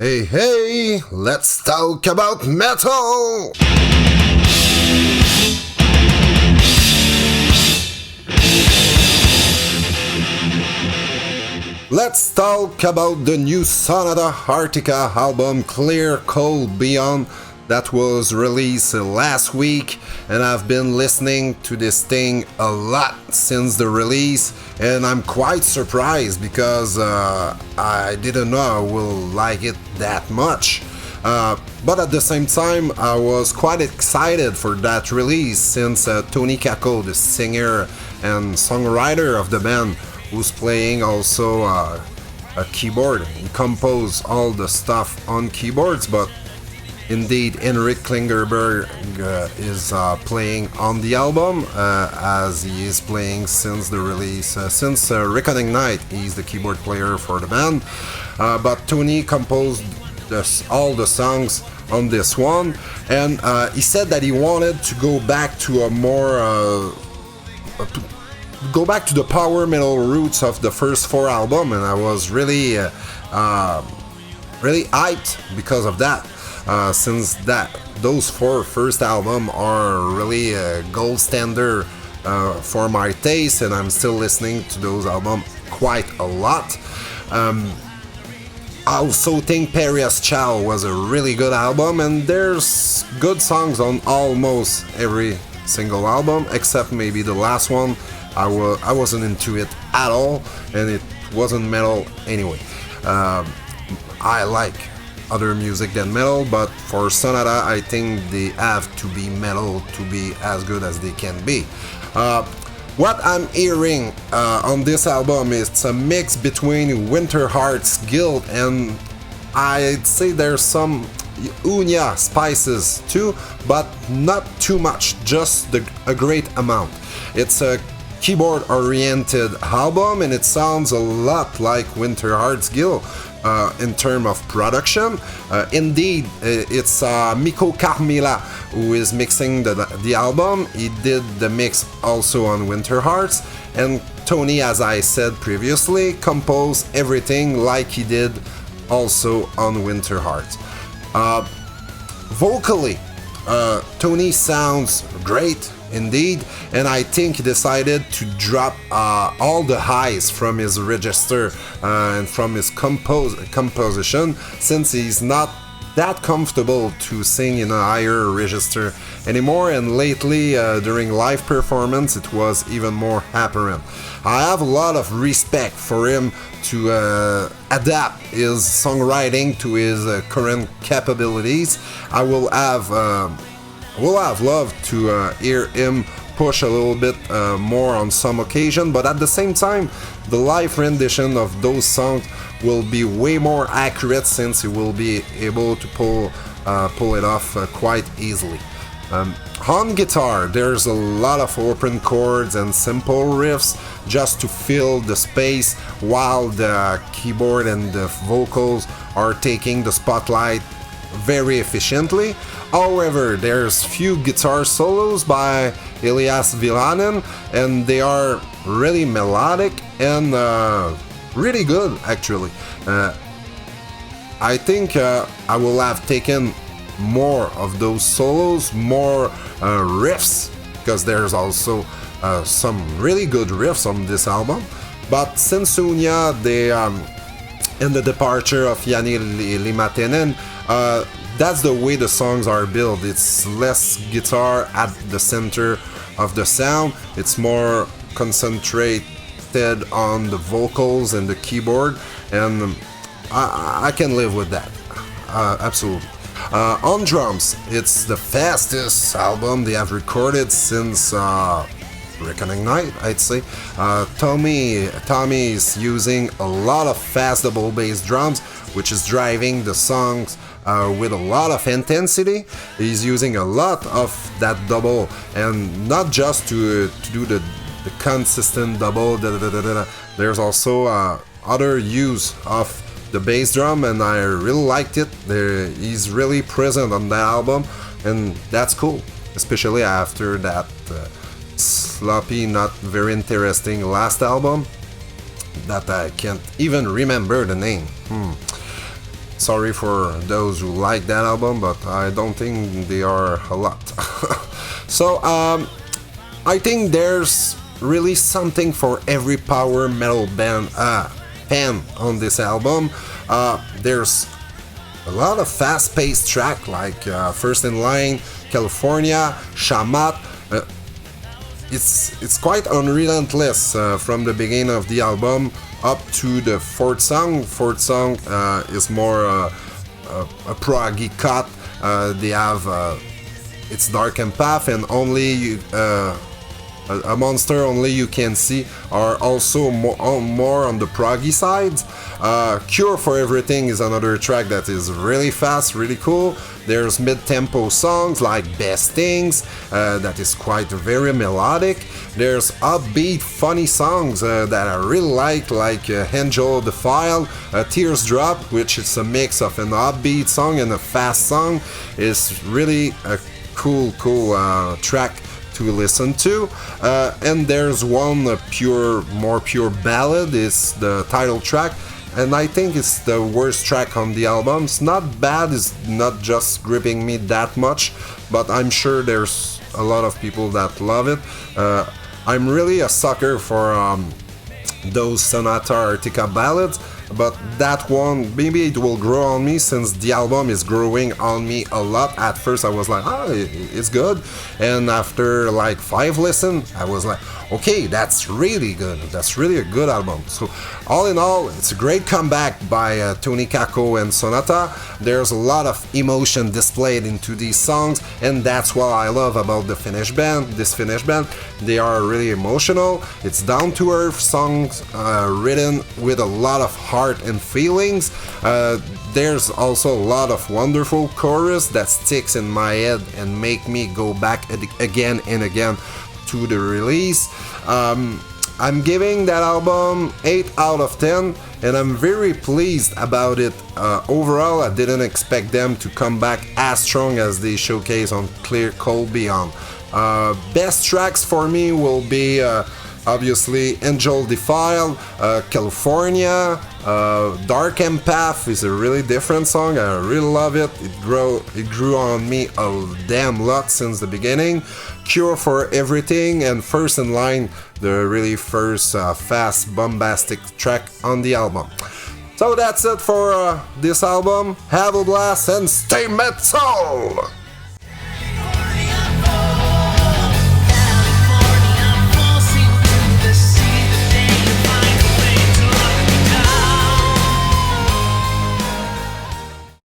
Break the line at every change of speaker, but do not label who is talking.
Hey, hey, let's talk about metal! Let's talk about the new Sonata Arctica album Clear Cold Beyond that was released last week, and I've been listening to this thing a lot since the release, and I'm quite surprised because I didn't know I will like it that much. But at the same time, I was quite excited for that release since Tony Kako, the singer and songwriter of the band, who's playing also a keyboard. He composed all the stuff on keyboards, but indeed Henrik Klingerberg is playing on the album as he is playing since the release. Since Reckoning Night, he's the keyboard player for the band. But Tony composed all the songs on this one, and he said that he wanted to go back to a more go back to the power metal roots of the first four albums, and I was really hyped because of that. Since those four first albums are really gold standard for my taste, and I'm still listening to those albums quite a lot. I also think Perias Chow was a really good album, and there's good songs on almost every single album, except maybe the last one. I wasn't into it at all, and it wasn't metal anyway. I like other music than metal, but for Sonata, I think they have to be metal to be as good as they can be. What I'm hearing on this album is a mix between Winterheart's Guild and I'd say there's some Unya spices too, but not too much, just a great amount. It's a keyboard-oriented album, and it sounds a lot like Winterheart's Guild in terms of production. Indeed, it's Mikko Carmila who is mixing the album. He did the mix also on Winterhearts, and Tony, as I said previously, composed everything like he did also on Winterhearts. Vocally, Tony sounds great indeed, and I think he decided to drop all the highs from his register and from his composition, since he's not that comfortable to sing in a higher register anymore, and lately during live performance it was even more apparent. I have a lot of respect for him to adapt his songwriting to his current capabilities. I will have loved to hear him push a little bit more on some occasion, but at the same time, the live rendition of those songs will be way more accurate, since he will be able to pull it off quite easily. On guitar, there's a lot of open chords and simple riffs just to fill the space, while the keyboard and the vocals are taking the spotlight very efficiently. However, there's few guitar solos by Elias Villanen, and they are really melodic and really good actually. I think I will have taken more of those solos, more riffs, because there's also some really good riffs on this album. But since Unya, and the departure of Jani Limatenen, that's the way the songs are built. It's less guitar at the center of the sound. It's more concentrated on the vocals and the keyboard, and I can live with that. Absolutely. On drums, it's the fastest album they have recorded since Reckoning Night, I'd say. Tommy is using a lot of fast double bass drums, which is driving the songs with a lot of intensity. He's using a lot of that double, and not just to do the consistent double. There's also other use of the bass drum, and I really liked it. He's really present on that album, and that's cool, especially after that sloppy, not very interesting last album that I can't even remember the name. Sorry for those who like that album, but I don't think they are a lot. So I think there's really something for every power metal band fan on this album. There's a lot of fast-paced track like First in Line, California, Shamat. It's quite unrelentless from the beginning of the album up to the fourth song. Fourth song is more a proggy cut. They have it's Dark and Path and only you, a monster only you can see are also more on the proggy side. Cure for Everything is another track that is really fast, really cool. There's mid-tempo songs like Best Things that is quite very melodic. There's upbeat, funny songs that I really like Angel Defiled, Tears Drop, which is a mix of an upbeat song and a fast song. It's really a cool track to listen to. And there's one more pure ballad, is the title track, and I think it's the worst track on the album. It's not bad, it's not just gripping me that much, but I'm sure there's a lot of people that love it. I'm really a sucker for those Sonata Arctica ballads, but that one, maybe it will grow on me since the album is growing on me a lot. At first I was like, it's good, and after like 5 listens I was like, okay, that's really good, that's really a good album. So all in all, it's a great comeback by Tony Kakko and Sonata. There's a lot of emotion displayed into these songs, and that's what I love about this Finnish band. They are really emotional. It's down to earth songs written with a lot of heart and feelings. There's also a lot of wonderful chorus that sticks in my head and make me go back again and again to the release. I'm giving that album 8 out of 10, and I'm very pleased about it. Overall, I didn't expect them to come back as strong as they showcase on Clear Cold Beyond. Best tracks for me will be obviously Angel Defiled, California, Dark and Path is a really different song. I really love it. It grew on me a damn lot since the beginning. Cure for Everything, and First in Line, the really first fast bombastic track on the album. So that's it for this album. Have a blast and stay metal!